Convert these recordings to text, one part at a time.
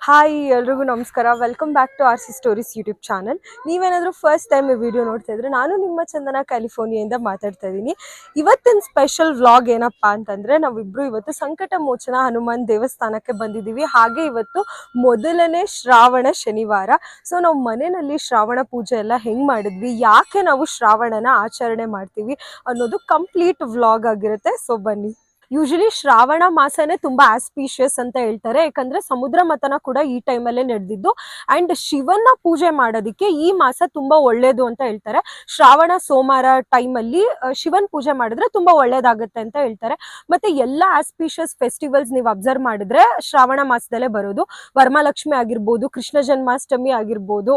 Hi ಎಲ್ರಿಗೂ ನಮಸ್ಕಾರ. Welcome back to R C stories YouTube channel. ನೀವೇನಾದರೂ ಫಸ್ಟ್ ಟೈಮ್ ಈ ವಿಡಿಯೋ ನೋಡ್ತಾ ಇದ್ರೆ, ನಾನು ನಿಮ್ಮ ಚಂದನ ಕ್ಯಾಲಿಫೋರ್ನಿಯಿಂದ ಮಾತಾಡ್ತಾ ಇದ್ದೀನಿ. ಇವತ್ತಿನ ಸ್ಪೆಷಲ್ ವ್ಲಾಗ್ ಏನಪ್ಪಾ ಅಂತಂದ್ರೆ, ನಾವಿಬ್ರು ಇವತ್ತು ಸಂಕಟ ಮೋಚನ ಹನುಮಾನ್ ದೇವಸ್ಥಾನಕ್ಕೆ ಬಂದಿದ್ದೀವಿ. ಹಾಗೆ ಇವತ್ತು ಮೊದಲನೇ ಶ್ರಾವಣ ಶನಿವಾರ. ಸೊ ನಾವು ಮನೆಯಲ್ಲಿ ಶ್ರಾವಣ ಪೂಜೆ ಎಲ್ಲ ಹೆಂಗ್ ಮಾಡಿದ್ವಿ, ಯಾಕೆ ನಾವು ಶ್ರಾವಣನ ಆಚರಣೆ ಮಾಡ್ತೀವಿ ಅನ್ನೋದು ಕಂಪ್ಲೀಟ್ ವ್ಲಾಗ್ ಆಗಿರುತ್ತೆ. ಸೊ ಬನ್ನಿ. ಯೂಶಲಿ ಶ್ರಾವಣ ಮಾಸನೇ ತುಂಬಾ ಆಸ್ಪೀಷಿಯಸ್ ಅಂತ ಹೇಳ್ತಾರೆ, ಯಾಕಂದ್ರೆ ಸಮುದ್ರ ಮಥನ ಕೂಡ ಈ ಟೈಮಲ್ಲೇ ನಡೆದಿದ್ದು. ಅಂಡ್ ಶಿವನ ಪೂಜೆ ಮಾಡೋದಕ್ಕೆ ಈ ಮಾಸ ತುಂಬಾ ಒಳ್ಳೇದು ಅಂತ ಹೇಳ್ತಾರೆ. ಶ್ರಾವಣ ಸೋಮವಾರ ಟೈಮಲ್ಲಿ ಶಿವನ್ ಪೂಜೆ ಮಾಡಿದ್ರೆ ತುಂಬಾ ಒಳ್ಳೇದಾಗುತ್ತೆ ಅಂತ ಹೇಳ್ತಾರೆ. ಮತ್ತೆ ಎಲ್ಲಾ ಆಸ್ಪೀಷಿಯಸ್ ಫೆಸ್ಟಿವಲ್ಸ್ ನೀವು ಅಬ್ಸರ್ವ್ ಮಾಡಿದ್ರೆ ಶ್ರಾವಣ ಮಾಸದಲ್ಲೇ ಬರೋದು. ವರಮಹಾಲಕ್ಷ್ಮಿ ಆಗಿರ್ಬೋದು, ಕೃಷ್ಣ ಜನ್ಮಾಷ್ಟಮಿ ಆಗಿರ್ಬೋದು,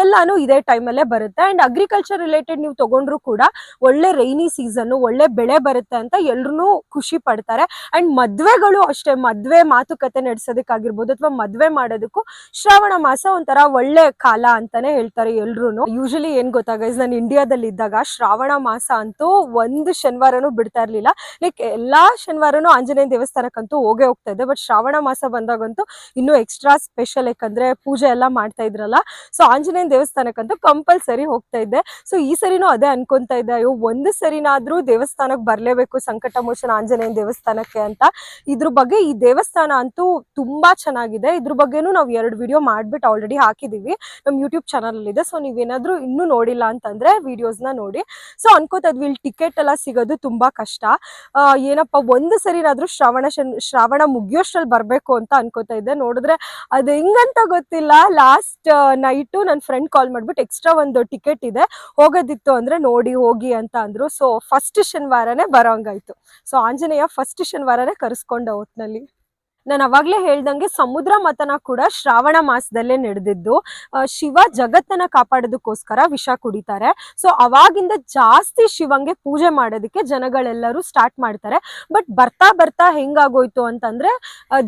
ಎಲ್ಲಾನು ಇದೇ ಟೈಮಲ್ಲೇ ಬರುತ್ತೆ. ಅಂಡ್ ಅಗ್ರಿಕಲ್ಚರ್ ರಿಲೇಟೆಡ್ ನೀವು ತಗೊಂಡ್ರು ಕೂಡ ಒಳ್ಳೆ ರೈನಿ ಸೀಸನ್, ಒಳ್ಳೆ ಬೆಳೆ ಬರುತ್ತೆ ಅಂತ ಎಲ್ರು ಖುಷಿ ಪಡ್ತಾರೆ. ಅಂಡ್ ಮದ್ವೆಗಳು ಅಷ್ಟೇ, ಮದ್ವೆ ಮಾತುಕತೆ ನಡೆಸೋದಕ್ಕಾಗಿರ್ಬೋದು ಅಥವಾ ಮದ್ವೆ ಮಾಡೋದಕ್ಕೂ ಶ್ರಾವಣ ಮಾಸ ಒಂಥರ ಒಳ್ಳೆ ಕಾಲ ಅಂತಾನೆ ಹೇಳ್ತಾರೆ ಎಲ್ರು. ಯೂಶಲಿ ಏನ್ ಗೊತ್ತಾ ಗೈಸ್, ನಾನು ಇಂಡಿಯಾದಲ್ಲಿ ಇದ್ದಾಗ ಶ್ರಾವಣ ಮಾಸ ಅಂತೂ ಒಂದು ಶನಿವಾರನು ಬಿಡ್ತಾ ಇರ್ಲಿಲ್ಲ. ಲೈಕ್ ಎಲ್ಲಾ ಶನಿವಾರನು ಆಂಜನೇಯ ದೇವಸ್ಥಾನಕ್ಕಂತೂ ಹೋಗ್ತಾ ಇದ್ದೆ. ಬಟ್ ಶ್ರಾವಣ ಮಾಸ ಬಂದಾಗಂತೂ ಇನ್ನೂ ಎಕ್ಸ್ಟ್ರಾ ಸ್ಪೆಷಲ್, ಯಾಕಂದ್ರೆ ಪೂಜೆ ಎಲ್ಲ ಮಾಡ್ತಾ ಇದ್ರಲ್ಲ. ಸೊ ಆಂಜನೇಯ ದೇವಸ್ಥಾನಕ್ಕಂತೂ ಕಂಪಲ್ಸರಿ ಹೋಗ್ತಾ ಇದ್ದೆ. ಸೊ ಈ ಸರಿನೂ ಅದೇ ಅನ್ಕೊಂತಾ ಇದ್ದೆ, ಅಯ್ಯೋ ಒಂದು ಸರಿನಾದ್ರೂ ದೇವಸ್ಥಾನಕ್ಕೆ ಬರ್ಲೇಬೇಕು ಸಂಕಟ ಮೋಚನ ಆಂಜನೇಯ ದೇವಸ್ಥಾನಕ್ಕೆ ಅಂತ. ಇದ್ರ ಬಗ್ಗೆ, ಈ ದೇವಸ್ಥಾನ ಅಂತೂ ತುಂಬಾ ಚೆನ್ನಾಗಿದೆ. ಇದ್ರ ಬಗ್ಗೆನೂ ನಾವು 2 ವಿಡಿಯೋ ಮಾಡ್ಬಿಟ್ಟು ಆಲ್ರೆಡಿ ಹಾಕಿದೀವಿ ನಮ್ ಯೂಟ್ಯೂಬ್ ಚಾನಲ್ ಅಲ್ಲಿ ಇದೆ. ಸೊ ನೀವೇನಾದ್ರೂ ಇನ್ನೂ ನೋಡಿಲ್ಲ ಅಂತಂದ್ರೆ ವಿಡಿಯೋಸ್ ನ ನೋಡಿ. ಸೊ ಅನ್ಕೋತಾ ಇದ್ವಿ, ಇಲ್ಲಿ ಟಿಕೆಟ್ ಎಲ್ಲ ಸಿಗೋದು ತುಂಬಾ ಕಷ್ಟ. ಏನಪ್ಪಾ ಒಂದು ಸರಿನಾದ್ರೂ ಶ್ರಾವಣ ಮುಗಿಯೋಷ್ಟ್ರಲ್ಲಿ ಬರ್ಬೇಕು ಅಂತ ಅನ್ಕೋತಾ ಇದ್ದೆ. ನೋಡಿದ್ರೆ ಅದು ಹೆಂಗಂತ ಗೊತ್ತಿಲ್ಲ, ಲಾಸ್ಟ್ ನೈಟು ನನ್ನ ಫ್ರೆಂಡ್ ಕಾಲ್ ಮಾಡ್ಬಿಟ್ಟು ಎಕ್ಸ್ಟ್ರಾ ಒಂದು ಟಿಕೆಟ್ ಇದೆ, ಹೋಗೋದಿತ್ತು ಅಂದ್ರೆ ನೋಡಿ ಹೋಗಿ ಅಂತ ಅಂದ್ರು. ಸೊ ಫಸ್ಟ್ ಶನಿವಾರನೇ ಬರೋಂಗಾಯ್ತು. ಸೊ ಆಂಜನೇಯ ಫಸ್ಟ್ ಶನಿವಾರನೇ ಕರೆಸ್ಕೊಂಡ ಒಟ್ನಲ್ಲಿ. ನಾನು ಅವಾಗ್ಲೇ ಹೇಳ್ದಂಗೆ ಸಮುದ್ರ ಮಥನ ಕೂಡ ಶ್ರಾವಣ ಮಾಸದಲ್ಲೇ ನಡೆದಿದ್ದು. ಶಿವ ಜಗತ್ತನ್ನ ಕಾಪಾಡೋದಕ್ಕೋಸ್ಕರ ವಿಷ ಕುಡಿತಾರೆ. ಸೊ ಅವಾಗಿಂದ ಜಾಸ್ತಿ ಶಿವಂಗೆ ಪೂಜೆ ಮಾಡೋದಕ್ಕೆ ಜನಗಳೆಲ್ಲರೂ ಸ್ಟಾರ್ಟ್ ಮಾಡ್ತಾರೆ. ಬಟ್ ಬರ್ತಾ ಬರ್ತಾ ಹೆಂಗಾಗೋಯ್ತು ಅಂತಂದ್ರೆ,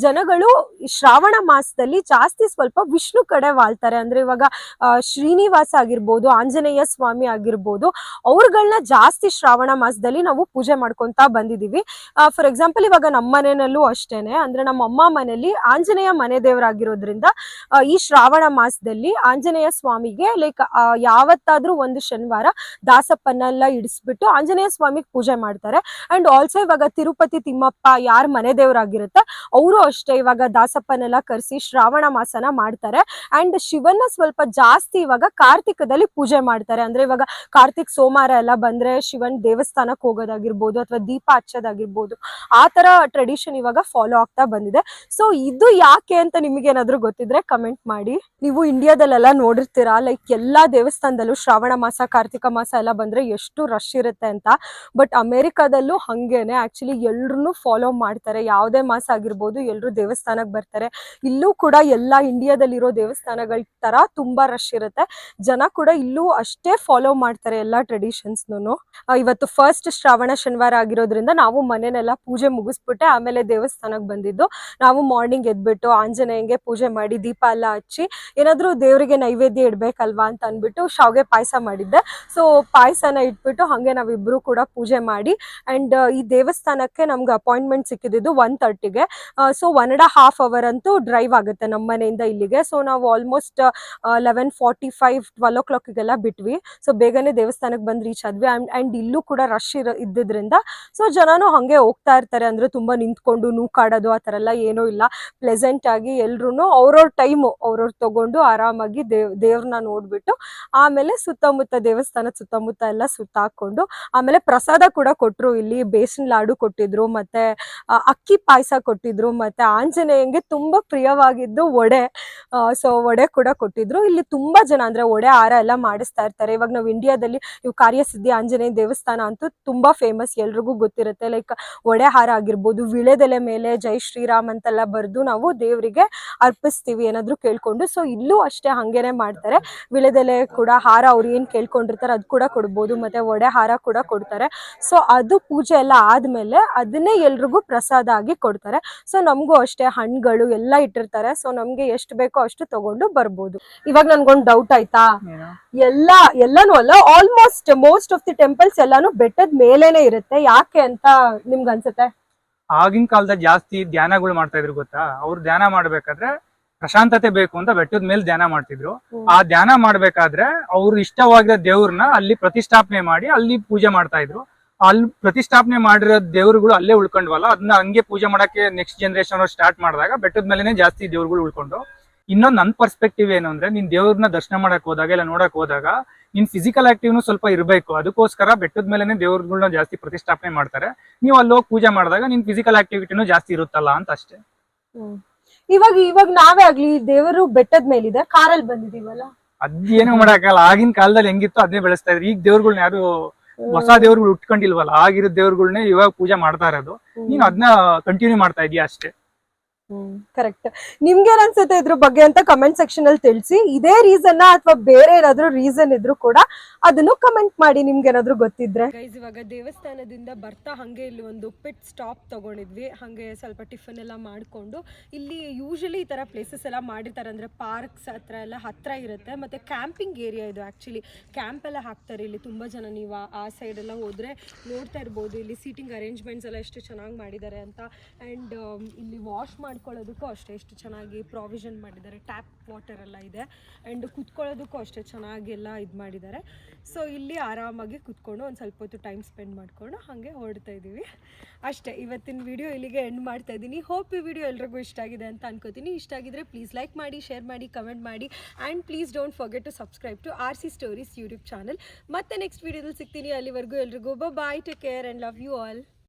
ಜನಗಳು ಶ್ರಾವಣ ಮಾಸದಲ್ಲಿ ಜಾಸ್ತಿ ಸ್ವಲ್ಪ ವಿಷ್ಣು ಕಡೆ ವಾಳ್ತಾರೆ. ಅಂದ್ರೆ ಇವಾಗ ಶ್ರೀನಿವಾಸ ಆಗಿರ್ಬೋದು, ಆಂಜನೇಯ ಸ್ವಾಮಿ ಆಗಿರ್ಬೋದು, ಅವ್ರುಗಳನ್ನ ಜಾಸ್ತಿ ಶ್ರಾವಣ ಮಾಸದಲ್ಲಿ ನಾವು ಪೂಜೆ ಮಾಡ್ಕೊಂತ ಬಂದಿದೀವಿ. ಫಾರ್ ಎಕ್ಸಾಂಪಲ್ ಇವಾಗ ನಮ್ಮ ಮನೆಯಲ್ಲೂ ಅಷ್ಟೇನೆ, ಅಂದ್ರೆ ನಮ್ಮ ಅಮ್ಮ ಮನೆಯಲ್ಲಿ ಆಂಜನೇಯ ಮನೆ ದೇವರಾಗಿರೋದ್ರಿಂದ ಈ ಶ್ರಾವಣ ಮಾಸದಲ್ಲಿ ಆಂಜನೇಯ ಸ್ವಾಮಿಗೆ ಲೈಕ್ ಯಾವತ್ತಾದ್ರೂ ಒಂದು ಶನಿವಾರ ದಾಸಪ್ಪನೆಲ್ಲ ಇಡಿಸ್ಬಿಟ್ಟು ಆಂಜನೇಯ ಸ್ವಾಮಿಗೆ ಪೂಜೆ ಮಾಡ್ತಾರೆ. ಅಂಡ್ ಆಲ್ಸೋ ಇವಾಗ ತಿರುಪತಿ ತಿಮ್ಮಪ್ಪ ಯಾರ ಮನೆ ದೇವರಾಗಿರುತ್ತೆ ಅವರು ಅಷ್ಟೇ ಇವಾಗ ದಾಸಪ್ಪನೆಲ್ಲ ಕರೆಸಿ ಶ್ರಾವಣ ಮಾಸನ ಮಾಡ್ತಾರೆ. ಅಂಡ್ ಶಿವನ ಸ್ವಲ್ಪ ಜಾಸ್ತಿ ಇವಾಗ ಕಾರ್ತಿಕದಲ್ಲಿ ಪೂಜೆ ಮಾಡ್ತಾರೆ. ಅಂದ್ರೆ ಇವಾಗ ಕಾರ್ತಿಕ್ ಸೋಮವಾರ ಎಲ್ಲ ಬಂದ್ರೆ ಶಿವನ್ ದೇವಸ್ಥಾನಕ್ಕೆ ಹೋಗೋದಾಗಿರ್ಬೋದು ಅಥವಾ ದೀಪ ಹಚ್ಚೋದಾಗಿರ್ಬೋದು, ಆ ತರ ಟ್ರೆಡಿಷನ್ ಇವಾಗ ಫಾಲೋ ಆಗ್ತಾ ಬಂದಿದೆ. ಸೊ ಇದು ಯಾಕೆ ಅಂತ ನಿಮಗೆ ಏನಾದ್ರು ಗೊತ್ತಿದ್ರೆ ಕಮೆಂಟ್ ಮಾಡಿ. ನೀವು ಇಂಡಿಯಾದಲ್ಲೆಲ್ಲ ನೋಡಿರ್ತೀರಾ, ಲೈಕ್ ಎಲ್ಲಾ ದೇವಸ್ಥಾನದಲ್ಲೂ ಶ್ರಾವಣ ಮಾಸ ಕಾರ್ತಿಕ ಮಾಸ ಎಲ್ಲ ಬಂದ್ರೆ ಎಷ್ಟು ರಶ್ ಇರುತ್ತೆ ಅಂತ. ಬಟ್ ಅಮೆರಿಕಾದಲ್ಲೂ ಹಂಗೇನೆ, ಆಕ್ಚುಲಿ ಎಲ್ರು ಫಾಲೋ ಮಾಡ್ತಾರೆ. ಯಾವುದೇ ಮಾಸ ಆಗಿರ್ಬೋದು ಎಲ್ರು ದೇವಸ್ಥಾನಕ್ಕೆ ಬರ್ತಾರೆ. ಇಲ್ಲೂ ಕೂಡ ಎಲ್ಲಾ ಇಂಡಿಯಾದಲ್ಲಿರೋ ದೇವಸ್ಥಾನಗಳ ತರ ತುಂಬಾ ರಶ್ ಇರುತ್ತೆ. ಜನ ಕೂಡ ಇಲ್ಲೂ ಅಷ್ಟೇ ಫಾಲೋ ಮಾಡ್ತಾರೆ ಎಲ್ಲಾ ಟ್ರೆಡಿಷನ್ಸ್ನು. ಇವತ್ತು ಫಸ್ಟ್ ಶ್ರಾವಣ ಶನಿವಾರ ಆಗಿರೋದ್ರಿಂದ ನಾವು ಮನೆನೆಲ್ಲ ಪೂಜೆ ಮುಗಿಸ್ಬಿಟ್ಟೆ ಆಮೇಲೆ ದೇವಸ್ಥಾನಕ್ಕೆ ಬಂದಿದ್ದು. ನಾವು ಮಾರ್ನಿಂಗ್ ಎದ್ಬಿಟ್ಟು ಆಂಜನೇಯಂಗೆ ಪೂಜೆ ಮಾಡಿ ದೀಪ ಎಲ್ಲ ಹಚ್ಚಿ ಏನಾದ್ರೂ ದೇವರಿಗೆ ನೈವೇದ್ಯ ಇಡ್ಬೇಕಲ್ವಾ ಅಂತ ಅನ್ಬಿಟ್ಟು ಶಾವ್ಗೆ ಪಾಯಸ ಮಾಡಿದ್ದೆ. ಸೊ ಪಾಯಸನ ಇಟ್ಬಿಟ್ಟು ಹಂಗೆ ನಾವಿಬ್ರು ಕೂಡ ಪೂಜೆ ಮಾಡಿ, ಅಂಡ್ ಈ ದೇವಸ್ಥಾನಕ್ಕೆ ನಮ್ಗೆ ಅಪಾಯಿಂಟ್ಮೆಂಟ್ ಸಿಕ್ಕಿದ್ದು 1:30ಗೆ. ಸೊ 1.5 hour ಅಂತೂ ಡ್ರೈವ್ ಆಗುತ್ತೆ ನಮ್ಮ ಮನೆಯಿಂದ ಇಲ್ಲಿಗೆ. ಸೊ ನಾವು ಆಲ್ಮೋಸ್ಟ್ 11:45 12 o'clockಗೆಲ್ಲ ಬಿಟ್ವಿ. ಸೊ ಬೇಗನೆ ದೇವಸ್ಥಾನಕ್ಕೆ ಬಂದು ರೀಚ್ ಆದ್ವಿ. ಅಂಡ್ ಇಲ್ಲೂ ಕೂಡ ರಶ್ ಇದ್ದಿದ್ರಿಂದ ಸೊ ಜನನು ಹಂಗೆ ಹೋಗ್ತಾ ಇರ್ತಾರೆ. ಅಂದ್ರೆ ತುಂಬಾ ನಿಂತ್ಕೊಂಡು ನೂಕಾಡೋದು ಆ ತರ ಎಲ್ಲ ಏನೂ ಇಲ್ಲ. ಪ್ಲೆಸೆಂಟ್ ಆಗಿ ಎಲ್ರು ಅವ್ರವ್ರ ಟೈಮು ಅವ್ರವ್ರು ತಗೊಂಡು ಆರಾಮಾಗಿ ದೇವ್ರನ್ನ ನೋಡ್ಬಿಟ್ಟು ಆಮೇಲೆ ಸುತ್ತಮುತ್ತ ದೇವಸ್ಥಾನದ ಸುತ್ತಮುತ್ತ ಎಲ್ಲ ಸುತ್ತಾಕೊಂಡು ಆಮೇಲೆ ಪ್ರಸಾದ ಕೂಡ ಕೊಟ್ರು. ಇಲ್ಲಿ ಬೇಸನ್ ಲಾಡು ಕೊಟ್ಟಿದ್ರು, ಮತ್ತೆ ಅಕ್ಕಿ ಪಾಯಸ ಕೊಟ್ಟಿದ್ರು, ಮತ್ತೆ ಆಂಜನೇಯಂಗೆ ತುಂಬಾ ಪ್ರಿಯವಾಗಿದ್ದು ವಡೆ. ಸೊ ವಡೆ ಕೂಡ ಕೊಟ್ಟಿದ್ರು. ಇಲ್ಲಿ ತುಂಬಾ ಜನ ಅಂದ್ರೆ ವಡೆ ಹಾರ ಎಲ್ಲ ಮಾಡಿಸ್ತಾ ಇರ್ತಾರೆ. ಇವಾಗ ನಾವು ಇಂಡಿಯಾದಲ್ಲಿ ಇವು ಕಾರ್ಯಸಿದ್ಧಿ ಆಂಜನೇಯ ದೇವಸ್ಥಾನ ಅಂತೂ ತುಂಬಾ ಫೇಮಸ್, ಎಲ್ರಿಗೂ ಗೊತ್ತಿರುತ್ತೆ. ಲೈಕ್ ವಡೆ ಹಾರ ಆಗಿರ್ಬೋದು, ವಿಳೆದೆಲೆ ಮೇಲೆ ಜೈ ಶ್ರೀರಾಮ್ ಅಂತೆಲ್ಲ ಬರ್ದು ನಾವು ದೇವರಿಗೆ ಅರ್ಪಿಸ್ತೀವಿ ಏನಾದ್ರು ಕೇಳ್ಕೊಂಡು. ಸೊ ಇಲ್ಲೂ ಅಷ್ಟೇ ಹಂಗೇನೆ ಮಾಡ್ತಾರೆ. ವಿಳೆದೆಲೆ ಕೂಡ ಹಾರ ಅವ್ರು ಏನ್ ಕೇಳ್ಕೊಂಡಿರ್ತಾರೆ ಅದು ಕೂಡ ಕೊಡ್ಬೋದು, ಮತ್ತೆ ವಡೆ ಹಾರ ಕೂಡ ಕೊಡ್ತಾರೆ. ಸೊ ಅದು ಪೂಜೆ ಎಲ್ಲ ಆದ್ಮೇಲೆ ಅದನ್ನೇ ಎಲ್ರಿಗೂ ಪ್ರಸಾದ ಆಗಿ ಕೊಡ್ತಾರೆ. ಸೊ ನಮಗೂ ಅಷ್ಟೇ ಹಣ್ಣುಗಳು ಎಲ್ಲ ಇಟ್ಟಿರ್ತಾರೆ. ಸೊ ನಮ್ಗೆ ಎಷ್ಟು ಬೇಕೋ ಅಷ್ಟು ತಗೊಂಡು ಬರ್ಬೋದು. ಇವಾಗ ನನ್ಗೊಂದು ಡೌಟ್ ಆಯ್ತಾ, ಎಲ್ಲಾನು ಅಲ್ಲ, almost most of the temples ಎಲ್ಲಾನು ಬೆಟ್ಟದ ಮೇಲೇನೆ ಇರುತ್ತೆ. ಯಾಕೆ ಅಂತ ನಿಮ್ಗೆ ಅನ್ಸುತ್ತೆ? ಆಗಿನ ಕಾಲದಲ್ಲಿ ಜಾಸ್ತಿ ಧ್ಯಾನಗಳು ಮಾಡ್ತಾ ಇದ್ರು ಗೊತ್ತಾ. ಅವ್ರು ಧ್ಯಾನ ಮಾಡ್ಬೇಕಾದ್ರೆ ಪ್ರಶಾಂತತೆ ಬೇಕು ಅಂತ ಬೆಟ್ಟದ ಮೇಲೆ ಧ್ಯಾನ ಮಾಡ್ತಿದ್ರು. ಆ ಧ್ಯಾನ ಮಾಡ್ಬೇಕಾದ್ರೆ ಅವ್ರು ಇಷ್ಟವಾಗಿರೋ ದೇವ್ರನ್ನ ಅಲ್ಲಿ ಪ್ರತಿಷ್ಠಾಪನೆ ಮಾಡಿ ಅಲ್ಲಿ ಪೂಜೆ ಮಾಡ್ತಾ ಇದ್ರು. ಅಲ್ಲಿ ಪ್ರತಿಷ್ಠಾಪನೆ ಮಾಡಿರೋ ದೇವ್ರುಗಳು ಅಲ್ಲೇ ಉಳ್ಕೊಂಡ್ವಲ್ಲ, ಅದನ್ನ ಹಂಗೆ ಪೂಜೆ ಮಾಡಕ್ಕೆ ನೆಕ್ಸ್ಟ್ ಜನರೇಷನ್ ಅವ್ರು ಸ್ಟಾರ್ಟ್ ಮಾಡಿದಾಗ ಬೆಟ್ಟದ ಮೇಲೆನೆ ಜಾಸ್ತಿ ದೇವ್ರುಗಳು ಉಳ್ಕೊಂಡು. ಇನ್ನೊಂದು ನನ್ನ ಪರ್ಸ್ಪೆಕ್ಟಿವ್ ಏನು ಅಂದ್ರೆ, ನೀನ್ ದೇವ್ರನ್ನ ದರ್ಶನ ಮಾಡಕ್ ಹೋದಾಗ ಇಲ್ಲ ನೋಡಕ್ ಹೋದಾಗ ನೀನ್ ಫಿಸಿಕಲ್ ಆಕ್ಟಿವ್ನು ಸ್ವಲ್ಪ ಇರಬೇಕು. ಅದಕ್ಕೋಸ್ಕರ ಬೆಟ್ಟದ ಮೇಲೆನೆ ದೇವ್ರುಗಳನ್ನ ಜಾಸ್ತಿ ಪ್ರತಿಷ್ಠಾಪನೆ ಮಾಡ್ತಾರೆ. ನೀವು ಅಲ್ಲಿ ಹೋಗಿ ಪೂಜೆ ಮಾಡಿದಾಗ ನಿನ್ ಫಿಸಿಕಲ್ ಆಕ್ಟಿವಿಟಿನೂ ಜಾಸ್ತಿ ಇರುತ್ತಲ್ಲ ಅಂತ ಅಷ್ಟೇ. ಇವಾಗ ನಾವೇ ಆಗ್ಲಿ ದೇವರು ಬೆಟ್ಟದ ಮೇಲಿದೆ, ಕಾರಲ್ಲಿ ಬಂದಿದೀವಲ್ಲ, ಅದೇನು ಮಾಡಕ್ಕಲ್ಲ. ಆಗಿನ ಕಾಲದಲ್ಲಿ ಹೆಂಗಿತ್ತು ಅದನ್ನೇ ಬೆಳೆಸ್ತಾ ಇದ್ರು. ಈಗ ದೇವ್ರುಗಳ್ನ ಯಾರು ಹೊಸ ದೇವ್ರುಗಳು ಉಟ್ಕೊಂಡಿಲ್ವಲ್ಲ, ಆಗಿರೋ ದೇವ್ರುಗಳ್ನೇ ಇವಾಗ ಪೂಜೆ ಮಾಡ್ತಾ ಇರೋದು. ನೀನು ಅದನ್ನ ಕಂಟಿನ್ಯೂ ಮಾಡ್ತಾ ಇದೀಯ ಅಷ್ಟೇ. ಕರೆಕ್ಟ್. ನಿಮ್ಗೆ ಏನ್ ಅನ್ಸುತ್ತೆ ಇದ್ರ ಬಗ್ಗೆ ಅಂತ ಕಮೆಂಟ್ ಸೆಕ್ಷನ್ ಅಲ್ಲಿ ತಿಳಿಸಿ. ಇದೇ ರೀಸನ್ ಅಥವಾ ಬೇರೆ ಏನಾದ್ರು ರೀಸನ್ ಇದ್ರು ಕೂಡ ಅದನ್ನು ಕಮೆಂಟ್ ಮಾಡಿ, ನಿಮ್ಗೆ ಏನಾದ್ರು ಗೊತ್ತಿದ್ರೆ. ಗೈಸ್, ಇವಾಗ ದೇವಸ್ಥಾನದಿಂದ ಬರ್ತಾ ಹಂಗೆ ಇಲ್ಲಿ ಒಂದು ಪಿಟ್ ಸ್ಟಾಪ್ ತಗೊಂಡಿದ್ವಿ. ಹಂಗೆ ಸ್ವಲ್ಪ ಟಿಫನ್ ಎಲ್ಲ ಮಾಡ್ಕೊಂಡು, ಇಲ್ಲಿ ಯೂಶಲಿ ಈ ತರ ಪ್ಲೇಸಸ್ ಎಲ್ಲ ಮಾಡಿರ್ತಾರೆ, ಅಂದ್ರೆ ಪಾರ್ಕ್ಸ್ ಹತ್ರ ಎಲ್ಲ ಹತ್ರ ಇರುತ್ತೆ. ಮತ್ತೆ ಕ್ಯಾಂಪಿಂಗ್ ಏರಿಯಾ ಇದು. ಆಕ್ಚುಲಿ ಕ್ಯಾಂಪ್ ಎಲ್ಲ ಹಾಕ್ತಾರೆ ಇಲ್ಲಿ ತುಂಬಾ ಜನ. ನೀವು ಆ ಸೈಡ್ ಎಲ್ಲ ಹೋದ್ರೆ ನೋಡ್ತಾ ಇರ್ಬೋದು, ಇಲ್ಲಿ ಸೀಟಿಂಗ್ ಅರೇಂಜ್ಮೆಂಟ್ಸ್ ಎಲ್ಲ ಎಷ್ಟು ಚೆನ್ನಾಗಿ ಮಾಡಿದ್ದಾರೆ ಅಂತ. ಅಂಡ್ ಇಲ್ಲಿ ವಾಶ್ ಮಾಡ್ಕೊಳ್ಳೋದಕ್ಕೂ ಅಷ್ಟೇ ಎಷ್ಟು ಚೆನ್ನಾಗಿ ಪ್ರಾವಿಷನ್ ಮಾಡಿದ್ದಾರೆ. ಟ್ಯಾಪ್ ವಾಟರ್ ಎಲ್ಲ ಇದೆ. ಆ್ಯಂಡ್ ಕುತ್ಕೊಳ್ಳೋದಕ್ಕೂ ಅಷ್ಟೇ ಚೆನ್ನಾಗೆಲ್ಲ ಇದು ಮಾಡಿದ್ದಾರೆ. ಸೊ ಇಲ್ಲಿ ಆರಾಮಾಗಿ ಕುತ್ಕೊಂಡು ಒಂದು ಸ್ವಲ್ಪ ಹೊತ್ತು ಟೈಮ್ ಸ್ಪೆಂಡ್ ಮಾಡಿಕೊಂಡು ಹಾಗೆ ಹೊರಡ್ತಾ ಇದ್ದೀವಿ ಅಷ್ಟೇ. ಇವತ್ತಿನ ವಿಡಿಯೋ ಇಲ್ಲಿಗೆ ಎಂಡ್ ಮಾಡ್ತಾ ಇದ್ದೀನಿ. ಹೋಪ್ ಈ ವಿಡಿಯೋ ಎಲ್ರಿಗೂ ಇಷ್ಟ ಆಗಿದೆ ಅಂತ ಅನ್ಕೋತೀನಿ. ಇಷ್ಟ ಆಗಿದ್ರೆ ಪ್ಲೀಸ್ ಲೈಕ್ ಮಾಡಿ, ಶೇರ್ ಮಾಡಿ, ಕಮೆಂಟ್ ಮಾಡಿ. And please don't forget to subscribe to RC Stories YouTube channel. ಮತ್ತೆ ನೆಕ್ಸ್ಟ್ ವಿಡಿಯೋದಲ್ಲಿ ಸಿಗ್ತೀನಿ. ಅಲ್ಲಿವರೆಗೂ ಎಲ್ರಿಗೂ bye, take care and love you all.